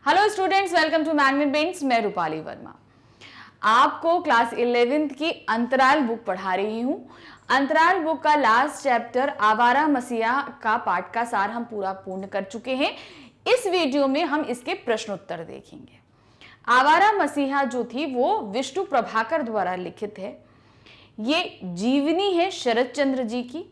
Hello students, welcome to magnet paints. मैं रूपाली वर्मा आपको class 11th की अंतराल बुक पढ़ा रही हूँ। अंतराल बुक का लास्ट चैप्टर आवारा मसीहा का पाठ का सार हम पूर्ण कर चुके हैं। इस वीडियो में हम इसके प्रश्नोत्तर देखेंगे। आवारा मसीहा जो थी वो विष्णु प्रभाकर द्वारा लिखित है। ये जीवनी है शरद चंद्र जी की।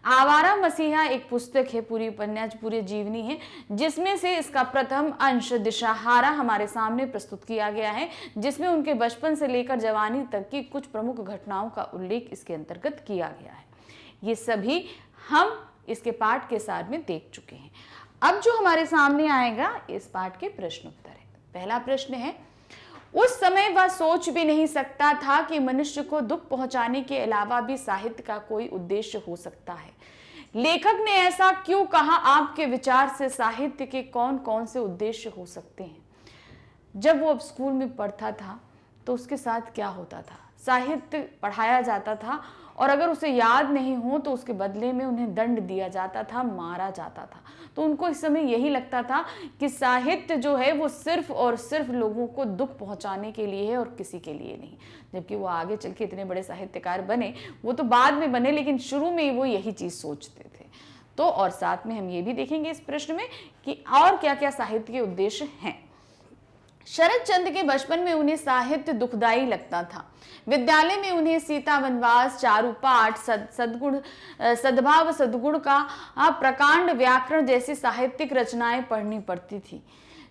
आवारा मसीहा एक पुस्तक है, पूरी उपन्यास पूरी जीवनी है, जिसमें से इसका प्रथम अंश दिशाहारा हमारे सामने प्रस्तुत किया गया है, जिसमें उनके बचपन से लेकर जवानी तक की कुछ प्रमुख घटनाओं का उल्लेख इसके अंतर्गत किया गया है। ये सभी हम इसके पाठ के सार में देख चुके हैं। अब जो हमारे सामने आएगा इस पाठ के प्रश्नोत्तर है। पहला प्रश्न है, उस समय वह सोच भी नहीं सकता था कि मनुष्य को दुख पहुंचाने के अलावा भी साहित्य का कोई उद्देश्य हो सकता है। लेखक ने ऐसा क्यों कहा? आपके विचार से साहित्य के कौन कौन से उद्देश्य हो सकते हैं? जब वो स्कूल में पढ़ता था तो उसके साथ क्या होता था? साहित्य पढ़ाया जाता था और अगर उसे याद नहीं हो तो उसके बदले में उन्हें दंड दिया जाता था, मारा जाता था। तो उनको इस समय यही लगता था कि साहित्य जो है वो सिर्फ और सिर्फ लोगों को दुख पहुंचाने के लिए है और किसी के लिए नहीं। जबकि वो आगे चल के इतने बड़े साहित्यकार बने, वो तो बाद में बने, लेकिन शुरू में वो यही चीज सोचते थे। तो और साथ में हम ये भी देखेंगे इस प्रश्न में कि और क्या क्या साहित्य के उद्देश्य हैं। शरद चंद्र के बचपन में उन्हें साहित्य दुखदाई लगता था। विद्यालय में उन्हें सीता वनवास, चारुपाठ, सद्गुण, सद्भाव सद्गुण का प्रकांड व्याकरण जैसी साहित्यिक रचनाएं पढ़नी पड़ती थी।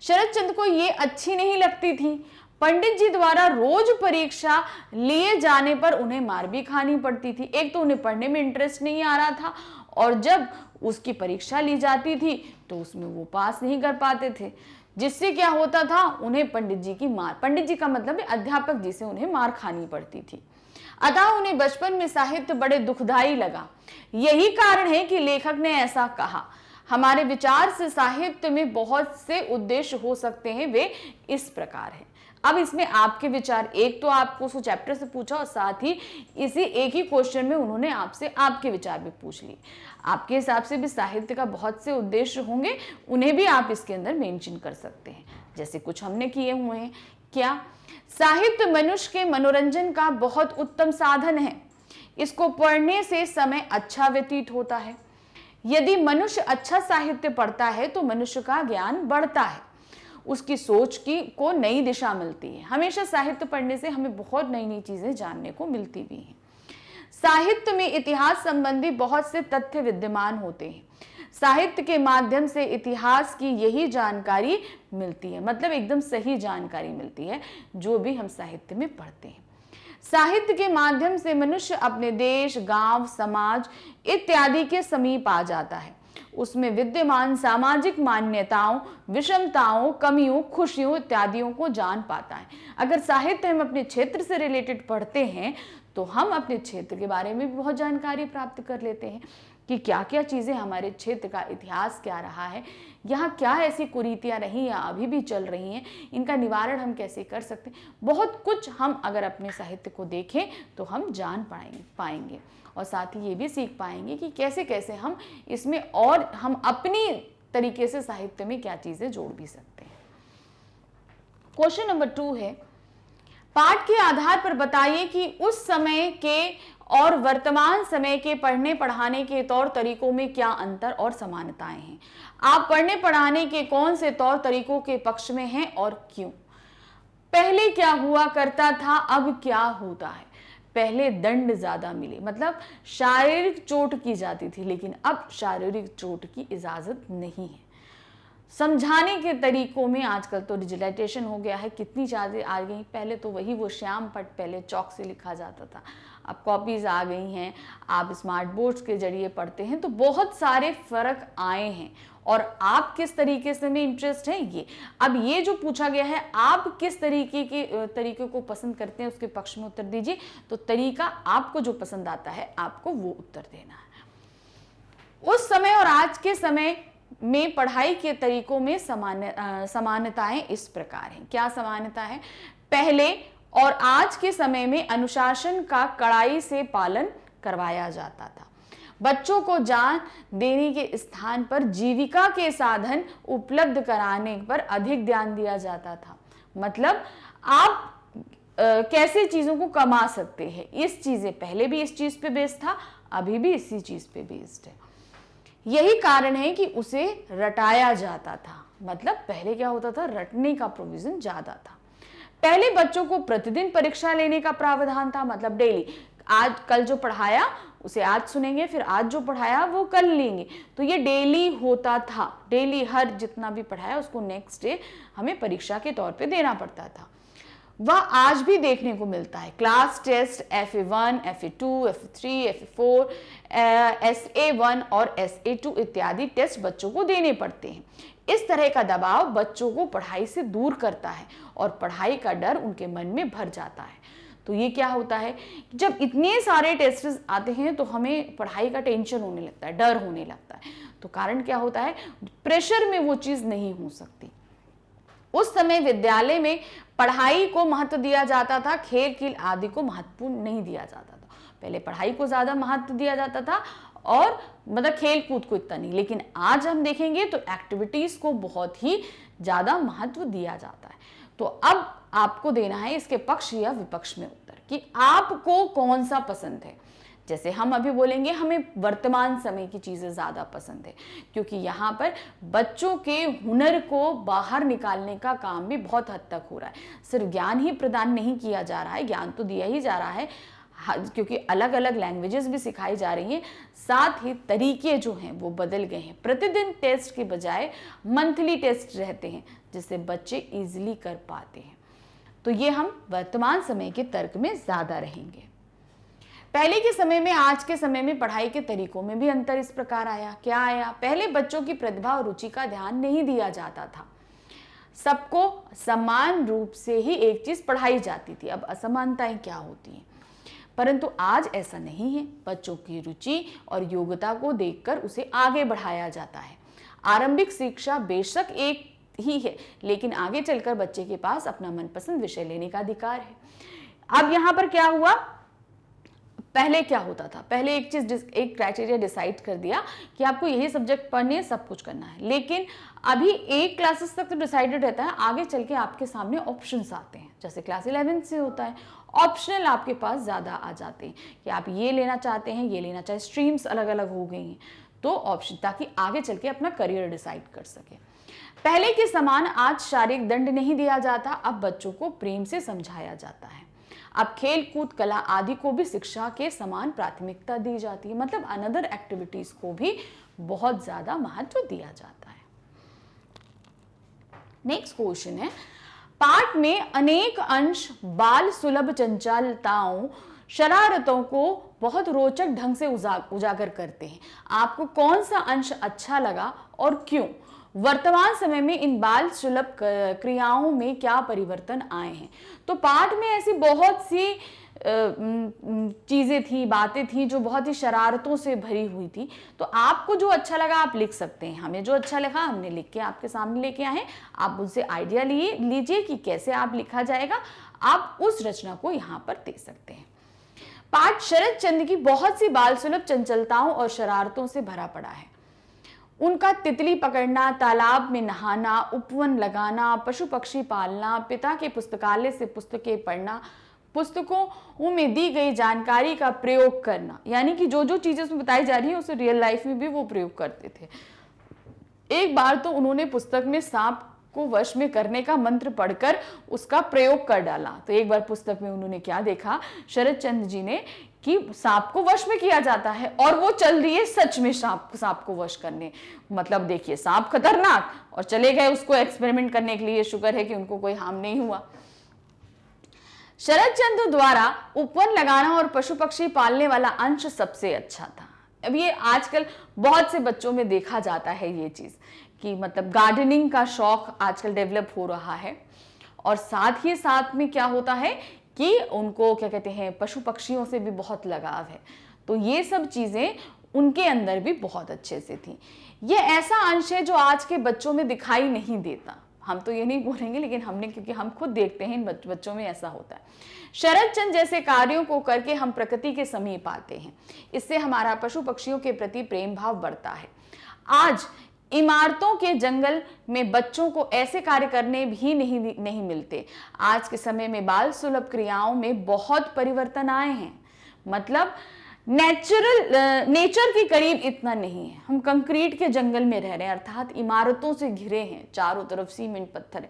शरद चंद्र को ये अच्छी नहीं लगती थी। पंडित जी द्वारा रोज परीक्षा लिए जाने पर उन्हें मार भी खानी पड़ती थी। एक तो उन्हें पढ़ने में इंटरेस्ट नहीं आ रहा था और जब उसकी परीक्षा ली जाती थी तो उसमें वो पास नहीं कर पाते थे, जिससे क्या होता था, उन्हें पंडित जी की मार, पंडित जी का मतलब है अध्यापक जी से उन्हें मार खानी पड़ती थी। अतः उन्हें बचपन में साहित्य बड़े दुखदाई लगा। यही कारण है कि लेखक ने ऐसा कहा। हमारे विचार से साहित्य में बहुत से उद्देश्य हो सकते हैं, वे इस प्रकार हैं। अब इसमें आपके विचार, एक तो आपको उस चैप्टर से पूछा और साथ ही इसी एक ही क्वेश्चन में उन्होंने आपसे आपके विचार भी पूछ लिए। आपके हिसाब से भी साहित्य का बहुत से उद्देश्य होंगे, उन्हें भी आप इसके अंदर मेंशन कर सकते हैं, जैसे कुछ हमने किए हुए हैं। क्या? साहित्य मनुष्य के मनोरंजन का बहुत उत्तम साधन है। इसको पढ़ने से समय अच्छा व्यतीत होता है। यदि मनुष्य अच्छा साहित्य पढ़ता है तो मनुष्य का ज्ञान बढ़ता है, उसकी सोच को नई दिशा मिलती है। हमेशा साहित्य पढ़ने से हमें बहुत नई नई चीजें जानने को मिलती भी हैं। साहित्य में इतिहास संबंधी बहुत से तथ्य विद्यमान होते हैं। साहित्य के माध्यम से इतिहास की यही जानकारी मिलती है, मतलब एकदम सही जानकारी मिलती है जो भी हम साहित्य में पढ़ते हैं। साहित्य के माध्यम से मनुष्य अपने देश, गांव, समाज इत्यादि के समीप आ जाता है। उसमें विद्यमान सामाजिक मान्यताओं, विषमताओं, कमियों, खुशियों इत्यादियों को जान पाता है। अगर साहित्य हम अपने क्षेत्र से रिलेटेड पढ़ते हैं तो हम अपने क्षेत्र के बारे में भी बहुत जानकारी प्राप्त कर लेते हैं कि क्या क्या चीज़ें, हमारे क्षेत्र का इतिहास क्या रहा है, यहाँ क्या ऐसी कुरीतियाँ रही या अभी भी चल रही हैं, इनका निवारण हम कैसे कर सकते हैं। बहुत कुछ हम अगर अपने साहित्य को देखें तो हम जान पाएंगे और साथ ही ये भी सीख पाएंगे कि कैसे कैसे हम इसमें और हम अपनी तरीके से साहित्य में क्या चीज़ें जोड़ भी सकते हैं। क्वेश्चन नंबर 2 है, पाठ के आधार पर बताइए कि उस समय के और वर्तमान समय के पढ़ने पढ़ाने के तौर तरीकों में क्या अंतर और समानताएं हैं। आप पढ़ने पढ़ाने के कौन से तौर तरीकों के पक्ष में हैं और क्यों? पहले क्या हुआ करता था, अब क्या होता है? पहले दंड ज्यादा मिले, मतलब शारीरिक चोट की जाती थी, लेकिन अब शारीरिक चोट की इजाजत नहीं है। समझाने के तरीकों में आजकल तो डिजिटाइजेशन हो गया है, कितनी चीजें आ गई। पहले तो वही वो श्याम पट पहले चौक से लिखा जाता था, अब कॉपीज आ गई हैं, आप स्मार्ट बोर्ड्स के जरिए पढ़ते हैं, तो बहुत सारे फर्क आए हैं। और आप किस तरीके से में इंटरेस्ट है ये, अब ये जो पूछा गया है, आप किस तरीके को पसंद करते हैं उसके पक्ष में उत्तर दीजिए। तो तरीका आपको जो पसंद आता है आपको वो उत्तर देना है। उस समय और आज के समय में पढ़ाई के तरीकों में समानताएं इस प्रकार हैं। क्या समानता है? पहले और आज के समय में अनुशासन का कड़ाई से पालन करवाया जाता था। बच्चों को जान देने के स्थान पर जीविका के साधन उपलब्ध कराने पर अधिक ध्यान दिया जाता था। मतलब आप कैसे चीजों को कमा सकते हैं, इस चीजें पहले भी इस चीज पे बेस्ड था, अभी भी इसी चीज पे बेस्ड है। यही कारण है कि उसे रटाया जाता था। मतलब पहले क्या होता था, रटने का प्रोविजन ज्यादा था। पहले बच्चों को प्रतिदिन परीक्षा लेने का प्रावधान था, मतलब डेली, आज कल जो पढ़ाया उसे आज सुनेंगे, फिर आज जो पढ़ाया वो कल लेंगे। तो ये डेली होता था, डेली हर जितना भी पढ़ाया उसको नेक्स्ट डे हमें परीक्षा के तौर पे देना पड़ता था। वह आज भी देखने को मिलता है। Class test FA1, FA2, FA3, FA4, SA1 और SA2 इत्यादि टेस्ट बच्चों को देने पड़ते हैं। इस तरह का दबाव बच्चों को पढ़ाई से दूर करता है और पढ़ाई का डर उनके मन में भर जाता है। तो ये क्या होता है, जब इतने सारे टेस्ट आते हैं तो हमें पढ़ाई का टेंशन होने लगता है, डर होने लगता है। तो कारण क्या होता है, प्रेशर में वो चीज़ नहीं हो सकती। उस समय विद्यालय में पढ़ाई को महत्व दिया जाता था, खेल खेल आदि को महत्वपूर्ण नहीं दिया जाता था। पहले पढ़ाई को ज्यादा महत्व दिया जाता था और मतलब खेल कूद को इतना नहीं। लेकिन आज हम देखेंगे तो एक्टिविटीज को बहुत ही ज्यादा महत्व दिया जाता है। तो अब आपको देना है इसके पक्ष या विपक्ष में उत्तर कि आपको कौन सा पसंद है। जैसे हम अभी बोलेंगे हमें वर्तमान समय की चीज़ें ज़्यादा पसंद है, क्योंकि यहाँ पर बच्चों के हुनर को बाहर निकालने का काम भी बहुत हद तक हो रहा है। सिर्फ ज्ञान ही प्रदान नहीं किया जा रहा है, ज्ञान तो दिया ही जा रहा है, क्योंकि अलग अलग लैंग्वेजेस भी सिखाई जा रही हैं, साथ ही तरीके जो हैं वो बदल गए हैं। प्रतिदिन टेस्ट के बजाय मंथली टेस्ट रहते हैं, जिससे बच्चे ईजिली कर पाते हैं। तो ये हम वर्तमान समय के तर्क में ज़्यादा रहेंगे। पहले के समय में आज के समय में पढ़ाई के तरीकों में भी अंतर इस प्रकार आया। क्या आया, पहले बच्चों की प्रतिभा और रुचि का ध्यान नहीं दिया जाता था, सबको समान रूप से ही एक चीज पढ़ाई जाती थी। अब असमानताएं क्या होती हैं, परंतु आज ऐसा नहीं है। बच्चों की रुचि और योग्यता को देखकर उसे आगे बढ़ाया जाता है। आरंभिक शिक्षा बेशक एक ही है, लेकिन आगे चलकर बच्चे के पास अपना मनपसंद विषय लेने का अधिकार है। अब यहाँ पर क्या हुआ, पहले क्या होता था, पहले एक चीज, एक क्राइटेरिया डिसाइड कर दिया कि आपको यही सब्जेक्ट पढ़ने, सब कुछ करना है। लेकिन अभी एक क्लासेस तक तो डिसाइडेड रहता है, आगे चल के आपके सामने ऑप्शंस आते हैं। जैसे क्लास 11 से होता है, ऑप्शनल आपके पास ज़्यादा आ जाते हैं कि आप ये लेना चाहते हैं, ये लेना चाहे, स्ट्रीम्स अलग अलग हो गई हैं, तो ऑप्शन, ताकि आगे चल के अपना करियर डिसाइड कर सके। पहले के समान आज शारीरिक दंड नहीं दिया जाता, अब बच्चों को प्रेम से समझाया जाता है। अब खेल कूद, कला आदि को भी शिक्षा के समान प्राथमिकता दी जाती है। मतलब अनदर एक्टिविटीज को भी बहुत ज्यादा महत्व दिया जाता है। नेक्स्ट क्वेश्चन है, पाठ में अनेक अंश बाल सुलभ चंचलताओं, शरारतों को बहुत रोचक ढंग से उजागर करते हैं। आपको कौन सा अंश अच्छा लगा और क्यों? वर्तमान समय में इन बाल सुलभ क्रियाओं में क्या परिवर्तन आए हैं? तो पाठ में ऐसी बहुत सी चीजें थी, बातें थी जो बहुत ही शरारतों से भरी हुई थी। तो आपको जो अच्छा लगा आप लिख सकते हैं। हमें जो अच्छा लगा हमने लिख के आपके सामने लेके आए। आप उनसे आइडिया लीजिए कि कैसे आप लिखा जाएगा, आप उस रचना को यहाँ पर दे सकते हैं। पाठ शरद चंद्र की बहुत सी बाल सुलभ चंचलताओं और शरारतों से भरा पड़ा है। उनका तितली पकड़ना, तालाब में नहाना, उपवन लगाना, पशु पक्षी पालना, पिता के पुस्तकालय से पुस्तकें पढ़ना, पुस्तकों में दी गई जानकारी का प्रयोग करना, यानी कि जो जो चीजें उसमें बताई जा रही है उसे रियल लाइफ में भी वो प्रयोग करते थे। एक बार तो उन्होंने पुस्तक में सांप को वश में करने का मंत्र पढ़कर उसका प्रयोग कर डाला। तो एक बार पुस्तक में उन्होंने क्या देखा, शरद चंद्र जी ने, कि सांप को वश में किया जाता है और वो चल रही है सच में सांप को वश करने। मतलब देखिए, सांप खतरनाक, और चले गए उसको एक्सपेरिमेंट करने के लिए। शुक्र है कि उनको कोई हार्म नहीं हुआ। शरद चंद्र द्वारा उपवन लगाना और पशु पक्षी पालने वाला अंश सबसे अच्छा था। अब ये आजकल बहुत से बच्चों में देखा जाता है ये चीज, कि मतलब गार्डनिंग का शौक आजकल डेवलप हो रहा है, और साथ ही साथ में क्या होता है कि उनको क्या कहते हैं, पशु पक्षियों से भी बहुत लगाव है। तो ये सब चीजें उनके अंदर भी बहुत अच्छे से थी। ये ऐसा अंश है जो आज के बच्चों में दिखाई नहीं देता। हम तो ये नहीं बोलेंगे, लेकिन हमने, क्योंकि हम खुद देखते हैं इन बच्चों में ऐसा होता है। शरद चंद्र जैसे कार्यों को करके हम प्रकृति के समीप आते हैं। इससे हमारा पशु पक्षियों के प्रति प्रेम भाव बढ़ता है। आज इमारतों के जंगल में बच्चों को ऐसे कार्य करने भी नहीं मिलते। आज के समय में बाल सुलभ क्रियाओं में बहुत परिवर्तन आए हैं। मतलब नेचर के करीब इतना नहीं है। हम कंक्रीट के जंगल में रह रहे हैं, अर्थात इमारतों से घिरे हैं, चारों तरफ सीमेंट पत्थर है।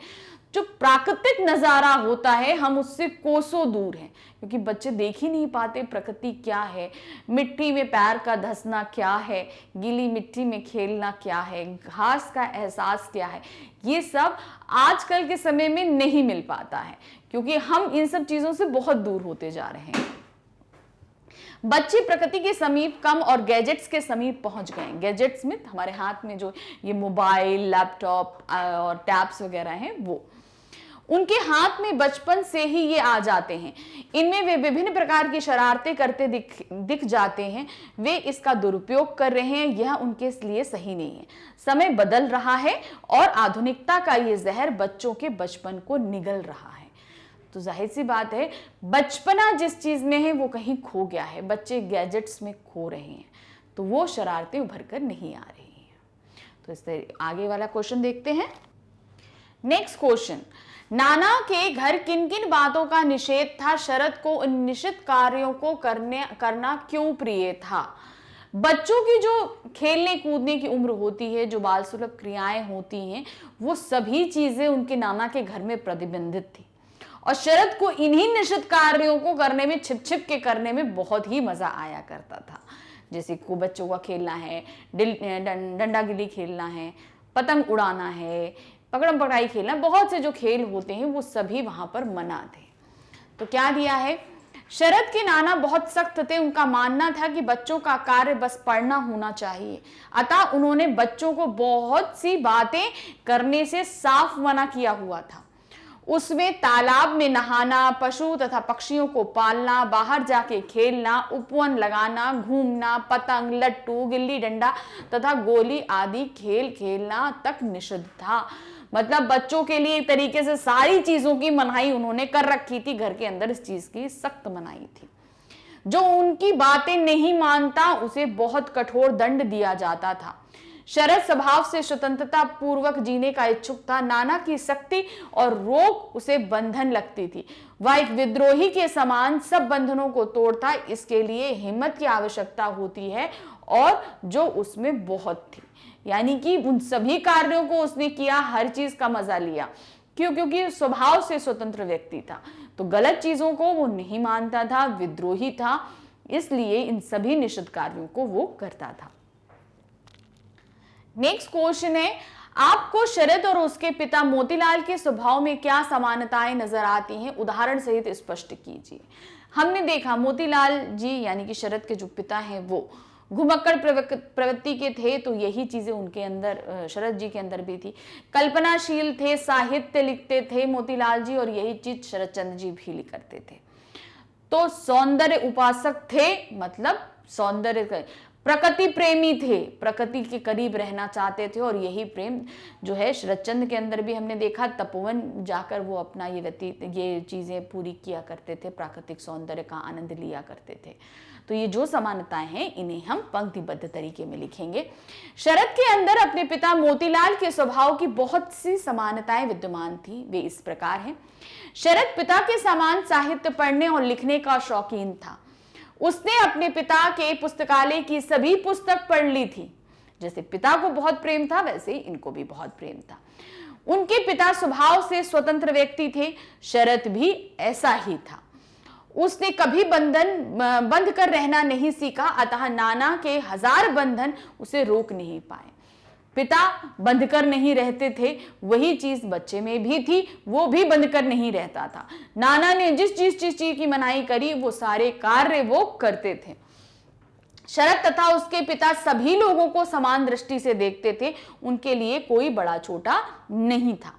जो प्राकृतिक नजारा होता है हम उससे कोसों दूर हैं, क्योंकि बच्चे देख ही नहीं पाते प्रकृति क्या है, मिट्टी में पैर का धंसना क्या है, गीली मिट्टी में खेलना क्या है, घास का एहसास क्या है। ये सब आजकल के समय में नहीं मिल पाता है, क्योंकि हम इन सब चीजों से बहुत दूर होते जा रहे हैं। बच्चे प्रकृति के समीप कम और गैजेट्स के समीप पहुंच गए। गैजेट्स में हमारे हाथ में जो ये मोबाइल, लैपटॉप और टैब्स वगैरह हैं, वो उनके हाथ में बचपन से ही ये आ जाते हैं। इनमें वे विभिन्न प्रकार की शरारतें करते दिख जाते हैं। वे इसका दुरुपयोग कर रहे हैं, यह उनके लिए सही नहीं है। समय बदल रहा है और आधुनिकता का ये जहर बच्चों के बचपन को निगल रहा है। तो जाहिर सी बात है, बचपना जिस चीज में है वो कहीं खो गया है। बच्चे गैजेट्स में खो रहे हैं, तो वो शरारतें उभर कर नहीं आ रही हैं। तो इससे आगे वाला क्वेश्चन देखते हैं। नेक्स्ट क्वेश्चन, नाना के घर किन किन बातों का निषेध था? शरद को उन निषिद्ध कार्यों को करना क्यों प्रिय था? बच्चों की जो खेलने कूदने की उम्र होती है, जो बाल सुलभ क्रियाएं होती हैं, वो सभी चीजें उनके नाना के घर में प्रतिबंधित थी। और शरद को इन्हीं निषिद्ध कार्यों को करने में, छिप के करने में बहुत ही मजा आया करता था। जैसे को बच्चों का खेलना है, डंडा गिल्ली खेलना है, पतंग उड़ाना है, पकड़म पकड़ाई खेलना, बहुत से जो खेल होते हैं वो सभी वहां पर मना थे। तो क्या दिया है? शरद के नाना बहुत सख्त थे। उनका मानना था कि बच्चों का कार्य बस पढ़ना होना चाहिए। अतः उन्होंने बच्चों को बहुत सी बातें करने से साफ मना किया हुआ था। उसमें तालाब में नहाना, पशु तथा पक्षियों को पालना, बाहर जाके खेलना, उपवन लगाना, घूमना, पतंग, लट्टू, गिल्ली डंडा तथा गोली आदि खेल खेलना तक निषिद्ध था। मतलब बच्चों के लिए एक तरीके से सारी चीजों की मनाही उन्होंने कर रखी थी। घर के अंदर इस चीज की सख्त मनाही थी। जो उनकी बातें नहीं मानता उसे बहुत कठोर दंड दिया जाता था। शरद स्वभाव से स्वतंत्रता पूर्वक जीने का इच्छुक था। नाना की सख्ती और रोक उसे बंधन लगती थी। वह एक विद्रोही के समान सब बंधनों को तोड़ता। इसके लिए हिम्मत की आवश्यकता होती है, और जो उसमें बहुत थी। यानी कि उन सभी कार्यों को उसने किया, हर चीज का मजा लिया। क्यों? क्योंकि स्वभाव से स्वतंत्र व्यक्ति था, तो गलत चीजों को वो नहीं मानता था, विद्रोही था, इसलिए इन सभी निषिद्ध कार्यों को वो करता था। नेक्स्ट क्वेश्चन है, आपको शरद और उसके पिता मोतीलाल के स्वभाव में क्या समानताएं नजर आती हैं? उदाहरण सहित स्पष्ट कीजिए। हमने देखा मोतीलाल जी यानी कि शरद के जो पिता हैं वो घुमक्कड़ प्रवृत्ति के थे, तो यही चीजें उनके अंदर, शरद जी के अंदर भी थी। कल्पनाशील थे, साहित्य लिखते थे मोतीलाल जी, और यही चीज शरद चंद्र जी भी करते थे। तो सौंदर्य उपासक थे, मतलब सौंदर्य, प्रकृति प्रेमी थे, प्रकृति के करीब रहना चाहते थे, और यही प्रेम जो है शरद चंद्र के अंदर भी हमने देखा। तपोवन जाकर वो अपना ये चीजें पूरी किया करते थे, प्राकृतिक सौंदर्य का आनंद लिया करते थे। तो ये जो समानताएं हैं इन्हें हम पंक्तिबद्ध तरीके में लिखेंगे। शरद के अंदर अपने पिता मोतीलाल के स्वभाव की बहुत सी समानताएं विद्यमान थी। वे इस प्रकार हैं। शरद पिता के समान साहित्य पढ़ने और लिखने का शौकीन था। उसने अपने पिता के पुस्तकालय की सभी पुस्तक पढ़ ली थी। जैसे पिता को बहुत प्रेम था, वैसे ही इनको भी बहुत प्रेम था। उनके पिता स्वभाव से स्वतंत्र व्यक्ति थे, शरद भी ऐसा ही था। उसने कभी बंध कर रहना नहीं सीखा, अतः नाना के 1000 बंधन उसे रोक नहीं पाए। पिता बंध कर नहीं रहते थे, वही चीज बच्चे में भी थी, वो भी बंध कर नहीं रहता था। नाना ने जिस चीज की मनाही करी वो सारे कार्य वो करते थे। शरद तथा उसके पिता सभी लोगों को समान दृष्टि से देखते थे, उनके लिए कोई बड़ा छोटा नहीं था।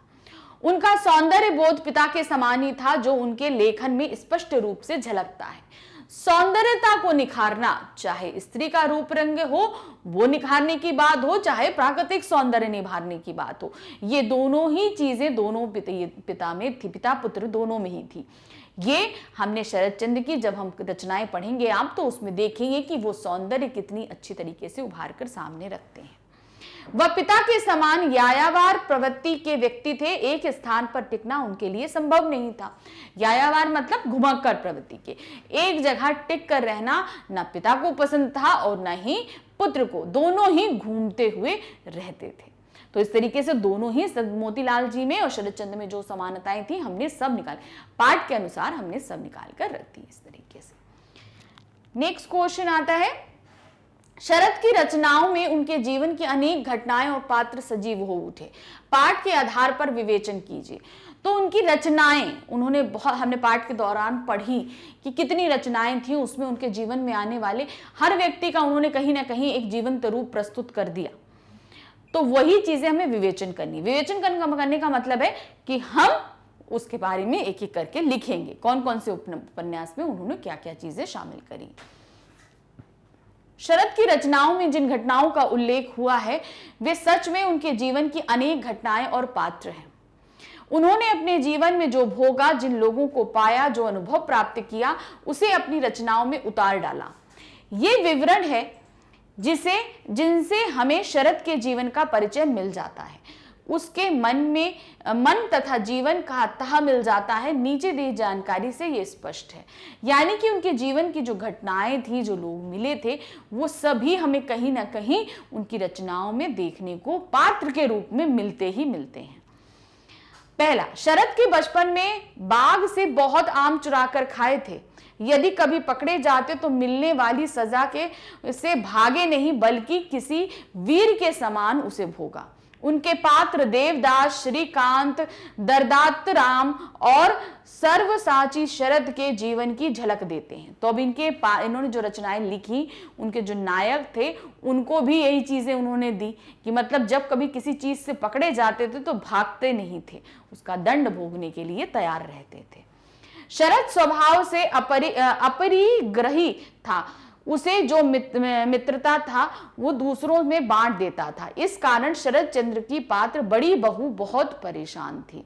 उनका सौंदर्य बोध पिता के समान ही था, जो उनके लेखन में स्पष्ट रूप से झलकता है। सौंदर्यता को निखारना, चाहे स्त्री का रूप रंग हो वो निखारने की बात हो, चाहे प्राकृतिक सौंदर्य निभारने की बात हो, ये दोनों ही चीजें दोनों पिता में थी, पिता पुत्र दोनों में ही थी। ये हमने शरद चंद्र की जब हम रचनाएं पढ़ेंगे आप, तो उसमें देखेंगे कि वो सौंदर्य कितनी अच्छी तरीके से उभार कर सामने रखते हैं। वह पिता के समान यायावार प्रवृत्ति के व्यक्ति थे, एक स्थान पर टिकना उनके लिए संभव नहीं था। यायावार मतलब घुमक्कड़ प्रवृत्ति के, एक जगह टिक कर रहना न पिता को पसंद था और न ही पुत्र को, दोनों ही घूमते हुए रहते थे। तो इस तरीके से दोनों ही मोतीलाल जी में और शरद चंद्र में जो समानताएं थी हमने सब निकाल, पाठ के अनुसार हमने सब निकाल कर रख दी इस तरीके से। नेक्स्ट क्वेश्चन आता है, शरद की रचनाओं में उनके जीवन की अनेक घटनाएं और पात्र सजीव हो उठे, पाठ के आधार पर विवेचन कीजिए। तो उनकी रचनाएं उन्होंने बहुत, हमने पाठ के दौरान पढ़ी कि कितनी रचनाएं थी, उसमें उनके जीवन में आने वाले हर व्यक्ति का उन्होंने कहीं ना कहीं एक जीवंत रूप प्रस्तुत कर दिया। तो वही चीजें हमें विवेचन करनी, विवेचन करने का मतलब है कि हम उसके बारे में एक एक करके लिखेंगे, कौन कौन से उपन्यास में उन्होंने क्या क्या चीजें शामिल करी। शरद की रचनाओं में जिन घटनाओं का उल्लेख हुआ है वे सच में उनके जीवन की अनेक घटनाएं और पात्र हैं। उन्होंने अपने जीवन में जो भोगा, जिन लोगों को पाया, जो अनुभव प्राप्त किया, उसे अपनी रचनाओं में उतार डाला। ये विवरण है जिनसे हमें शरद के जीवन का परिचय मिल जाता है, उसके मन तथा जीवन का तह मिल जाता है। नीचे दी जानकारी से ये स्पष्ट है, यानी कि उनके जीवन की जो घटनाएं थी, जो लोग मिले थे, वो सभी हमें कहीं ना कहीं उनकी रचनाओं में देखने को पात्र के रूप में मिलते ही मिलते हैं। पहला, शरद के बचपन में बाग से बहुत आम चुरा कर खाए थे। यदि कभी पकड़े जाते तो मिलने वाली सजा के से भागे नहीं, बल्कि किसी वीर के समान उसे भोगा। उनके पात्र देवदास, श्रीकांत, दरदात्त राम और सर्वसाची शरद के जीवन की झलक देते हैं। तो अब इन्होंने जो रचनाएं लिखी, उनके जो नायक थे उनको भी यही चीजें उन्होंने दी कि मतलब जब कभी किसी चीज से पकड़े जाते थे तो भागते नहीं थे, उसका दंड भोगने के लिए तैयार रहते थे। शरद स्वभाव से अपरिग्रही था, उसे जो मित्रता था वो दूसरों में बांट देता था। इस कारण शरद चंद्र की पात्र बड़ी बहू बहुत परेशान थी।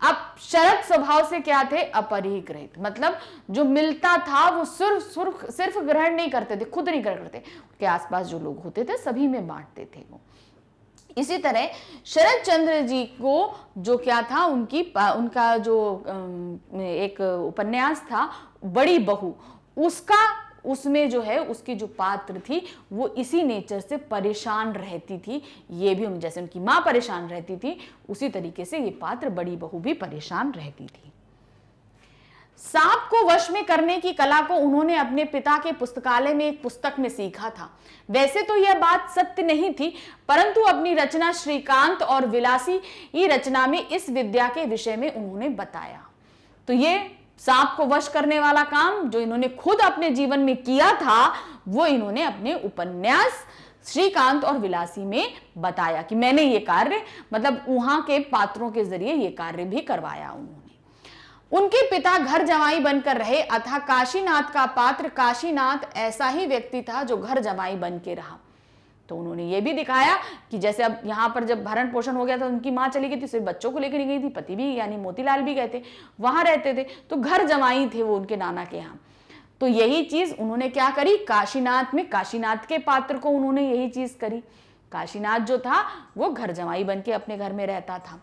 अब शरद स्वभाव से क्या थे? अपरिग्रहित, मतलब जो मिलता था वो सिर्फ ग्रहण नहीं करते थे, खुद नहीं करते, उनके आसपास जो लोग होते थे सभी में बांटते थे वो। इसी तरह शरद चंद्र जी को जो क्या था, उनका जो एक उपन्यास था बड़ी बहू, उसमें जो है उसकी जो पात्र थी वो इसी नेचर से परेशान रहती थी। ये भी जैसे उनकी माँ परेशान रहती थी, उसी तरीके से ये पात्र बड़ी बहू भी परेशान रहती थी। सांप को वश में करने की कला को उन्होंने अपने पिता के पुस्तकालय में एक पुस्तक में सीखा था। वैसे तो यह बात सत्य नहीं थी, परंतु अपनी रचना श्रीकांत और विलासी रचना में इस विद्या के विषय में उन्होंने बताया। तो ये सांप को वश करने वाला काम जो इन्होंने खुद अपने जीवन में किया था, वो इन्होंने अपने उपन्यास श्रीकांत और विलासी में बताया कि मैंने ये कार्य, मतलब वहां के पात्रों के जरिए ये कार्य भी करवाया उन्होंने। उनके पिता घर जमाई बनकर रहे, अतः काशीनाथ का पात्र काशीनाथ ऐसा ही व्यक्ति था जो घर जमाई बन के रहा। तो उन्होंने ये भी दिखाया कि जैसे अब यहाँ पर जब भरण पोषण हो गया था, उनकी माँ चली गई थी, सिर्फ बच्चों को लेकर नहीं गई थी, पति भी यानी मोतीलाल भी गए थे, वहां रहते थे, तो घर जमाई थे वो उनके नाना के यहाँ। तो यही चीज उन्होंने क्या करी, काशीनाथ में काशीनाथ के पात्र को उन्होंने यही चीज करी। काशीनाथ जो था वो घर जमाई बन के अपने घर में रहता था।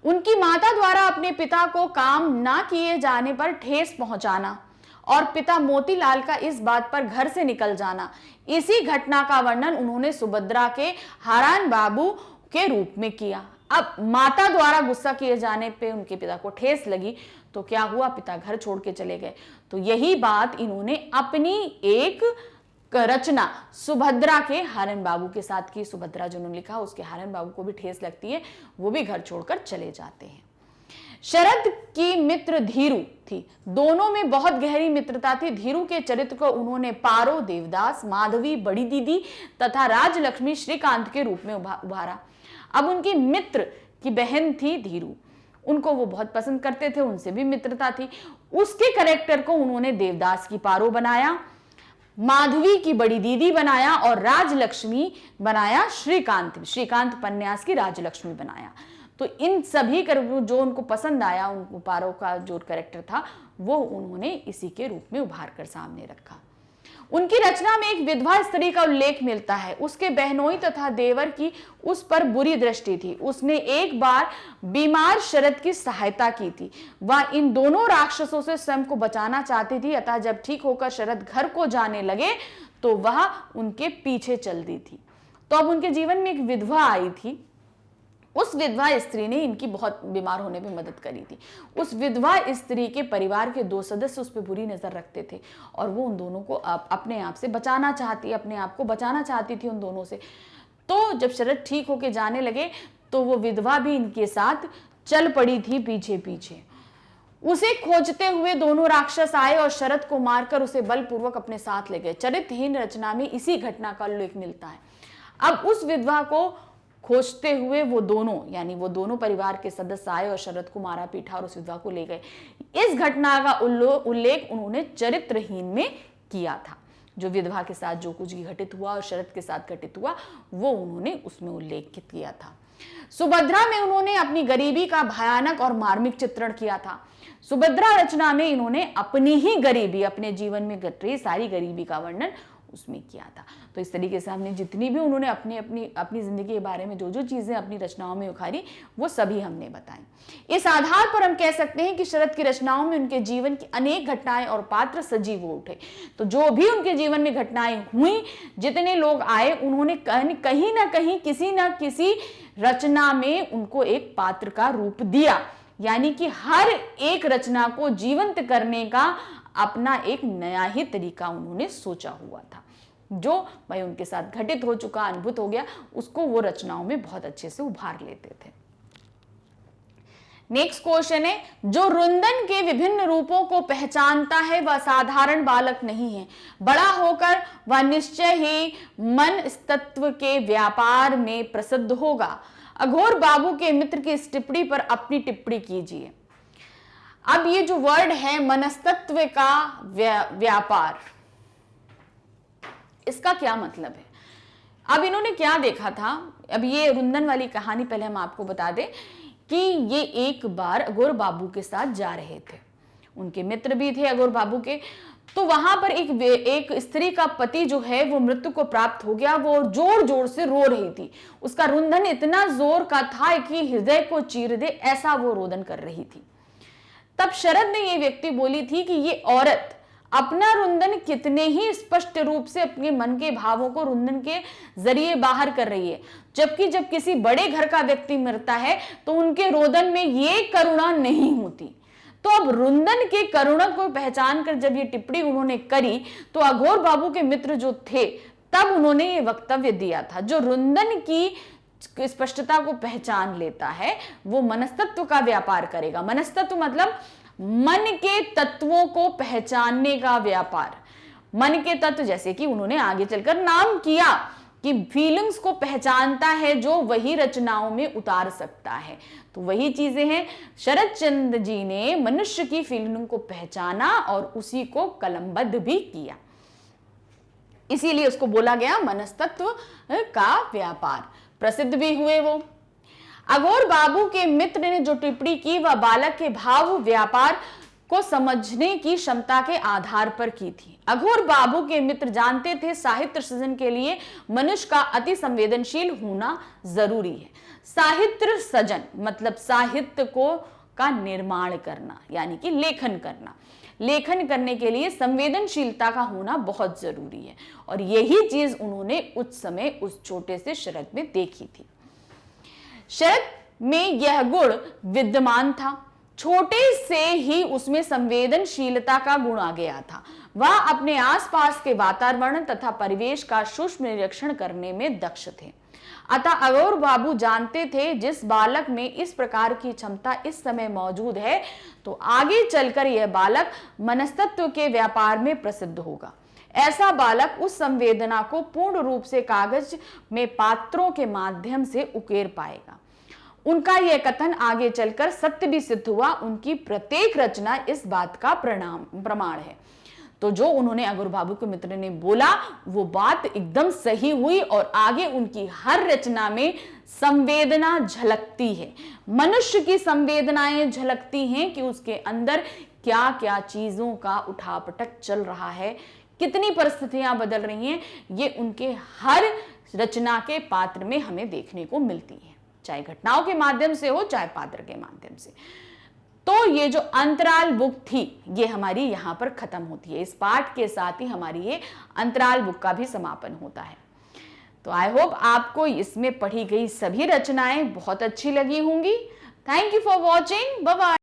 उनकी माता द्वारा अपने पिता को काम ना किए जाने पर ठेस पहुंचाना और पिता मोतीलाल का इस बात पर घर से निकल जाना, इसी घटना का वर्णन उन्होंने सुभद्रा के हारान बाबू के रूप में किया। अब माता द्वारा गुस्सा किए जाने पे उनके पिता को ठेस लगी, तो क्या हुआ, पिता घर छोड़ के चले गए। तो यही बात इन्होंने अपनी एक रचना सुभद्रा के हारन बाबू के साथ की। सुभद्रा जिन्होंने लिखा उसके हारन बाबू को भी ठेस लगती है, वो भी घर छोड़कर चले जाते हैं। शरद की मित्र धीरू थी, दोनों में बहुत गहरी मित्रता थी। धीरू के चरित्र को उन्होंने पारो, देवदास, माधवी, बड़ी दीदी तथा राजलक्ष्मी, श्रीकांत के रूप में उभारा। अब उनकी मित्र की बहन थी धीरू, उनको वो बहुत पसंद करते थे, उनसे भी मित्रता थी। उसके कैरेक्टर को उन्होंने देवदास की पारो बनाया, माधवी की बड़ी दीदी बनाया और राजलक्ष्मी बनाया, श्रीकांत उपन्यास की राजलक्ष्मी बनाया। तो इन सभी जो उनको पसंद आया, उनको पारो का जो कैरेक्टर था वो उन्होंने इसी के रूप में उभार कर सामने रखा। उनकी रचना में एक विधवा स्त्री का उल्लेख मिलता है। उसके बहनोई तथा देवर की उस पर बुरी दृष्टि थी। उसने एक बार बीमार शरद की सहायता की थी। वह इन दोनों राक्षसों से स्वयं को बचाना चाहती थी। अतः जब ठीक होकर शरद घर को जाने लगे तो वह उनके पीछे चल दी थी। तो अब उनके जीवन में एक विधवा आई थी। उस विधवा स्त्री ने इनकी बहुत बीमार होने में मदद करी थी। उस विधवा स्त्री के परिवार के 2 सदस्य उस पर बुरी नजर रखते थे और वो उन दोनों को अपने आप से बचाना चाहती, अपने आप को बचाना चाहती थी उन दोनों से। तो जब शरद ठीक होके जाने लगे तो वो विधवा भी इनके साथ चल पड़ी थी पीछे पीछे। उसे खोजते हुए दोनों राक्षस आए और शरद को मारकर उसे बलपूर्वक अपने साथ ले गए। चरित्रहीन रचना में इसी घटना का उल्लेख मिलता है। अब उस विधवा को खोजते हुए वो दोनों परिवार के सदस्य आए और शरद को मारा पीटा और उस विधवा को ले गए। इस घटना का उल्लेख उन्होंने चरित्रहीन में किया था। जो विधवा के साथ जो कुछ घटित हुआ और शरद के साथ घटित हुआ वो उन्होंने उसमें उल्लेख किया था। सुभद्रा में उन्होंने अपनी गरीबी का भयानक और मार्मिक चित्रण किया था। सुभद्रा रचना में इन्होंने अपनी ही गरीबी, अपने जीवन में घट रही सारी गरीबी का वर्णन उसमें किया था। तो इस तरीके से हमने जितनी भी उन्होंने अपनी जिंदगी के बारे में जो चीजें अपनी रचनाओं में उखारी वो सभी हमने बताई। इस आधार पर हम कह सकते हैं कि शरद की रचनाओं में उनके जीवन की अनेक घटनाएं और पात्र सजीव हो उठे। तो जो भी उनके जीवन में घटनाएं हुई, जितने लोग आए, उन्होंने कहीं ना कहीं किसी ना किसी रचना में उनको एक पात्र का रूप दिया। यानी कि हर एक रचना को जीवंत करने का अपना एक नया ही तरीका उन्होंने सोचा हुआ था। जो भाई उनके साथ घटित हो चुका, अनुभूत हो गया, उसको वो रचनाओं में बहुत अच्छे से उभार लेते थे। नेक्स्ट क्वेश्चन है, जो रुंदन के विभिन्न रूपों को पहचानता है वह साधारण बालक नहीं है। बड़ा होकर वह निश्चय ही मन तत्व के व्यापार में प्रसिद्ध होगा। अघोर बाबू के मित्र की इस टिप्पणी पर अपनी टिप्पणी कीजिए। अब ये जो वर्ड है मनस्तत्व का व्यापार, इसका क्या मतलब है? अब इन्होंने क्या देखा था? अब ये रुंदन वाली कहानी पहले हम आपको बता दें कि ये एक बार अघोर बाबू के साथ जा रहे थे। उनके मित्र भी थे अघोर बाबू के। तो वहां पर एक स्त्री का पति जो है वो मृत्यु को प्राप्त हो गया। वो जोर जोर से रो रही थी। उसका रुंदन इतना जोर का था कि हृदय को चीर दे, ऐसा वो रोदन कर रही थी। तब शरद ने ये व्यक्ति बोली थी कि ये औरत अपना रुंदन कितने ही स्पष्ट रूप से अपने मन के भावों को रुंदन के जरिए बाहर कर रही है, जबकि जब किसी बड़े घर का व्यक्ति मरता है तो उनके रोदन में ये करुणा नहीं होती। तो अब रुंदन के करुणा को पहचान कर जब ये टिप्पणी उन्होंने करी तो अघोर बाबू के मित्र जो थे तब उन्होंने ये वक्तव्य दिया था। जो रुंदन की स्पष्टता को पहचान लेता है वो मनस्तत्व का व्यापार करेगा। मनस्तत्व मतलब मन के तत्वों को पहचानने का व्यापार। मन के तत्व जैसे कि उन्होंने आगे चलकर नाम किया कि फीलिंग्स को पहचानता है जो वही रचनाओं में उतार सकता है। तो वही चीजें हैं। शरद चंद्र जी ने मनुष्य की फीलिंग को पहचाना और उसी को कलमबद्ध भी किया, इसीलिए उसको बोला गया मनस्तत्व का व्यापार। प्रसिद्ध भी हुए वो। अघोर बाबू के मित्र ने जो टिप्पणी की वह बालक के भाव व्यापार को समझने की क्षमता के आधार पर की थी। अघोर बाबू के मित्र जानते थे साहित्य सृजन के लिए मनुष्य का अति संवेदनशील होना जरूरी है। साहित्य सृजन मतलब साहित्य को का निर्माण करना, यानी कि लेखन करना। लेखन करने के लिए संवेदनशीलता का होना बहुत जरूरी है और यही चीज उन्होंने उस समय उस छोटे से शरद में देखी थी। शरद में यह गुण विद्यमान था। छोटे से ही उसमें संवेदनशीलता का गुण आ गया था। वह अपने आसपास के वातावरण तथा परिवेश का सूक्ष्म निरीक्षण करने में दक्ष थे। अतः अघोर बाबू जानते थे जिस बालक में इस प्रकार की क्षमता इस समय मौजूद है तो आगे चलकर यह बालक मनस्तत्व के व्यापार में प्रसिद्ध होगा। ऐसा बालक उस संवेदना को पूर्ण रूप से कागज में पात्रों के माध्यम से उकेर पाएगा। उनका यह कथन आगे चलकर सत्य भी सिद्ध हुआ। उनकी प्रत्येक रचना इस बात का प्रमाण है। तो जो उन्होंने अघोर बाबू के मित्र ने बोला वो बात एकदम सही हुई और आगे उनकी हर रचना में संवेदना झलकती है, मनुष्य की संवेदनाएं झलकती हैं कि उसके अंदर क्या क्या चीजों का उठापटक चल रहा है, कितनी परिस्थितियां बदल रही हैं, ये उनके हर रचना के पात्र में हमें देखने को मिलती है, चाहे घटनाओं के माध्यम से हो चाहे पात्र के माध्यम से। तो ये जो अंतराल बुक थी ये हमारी यहां पर खत्म होती है। इस पाठ के साथ ही हमारी ये अंतराल बुक का भी समापन होता है। तो आई होप आपको इसमें पढ़ी गई सभी रचनाएं बहुत अच्छी लगी होंगी। Thank you for watching. Bye bye.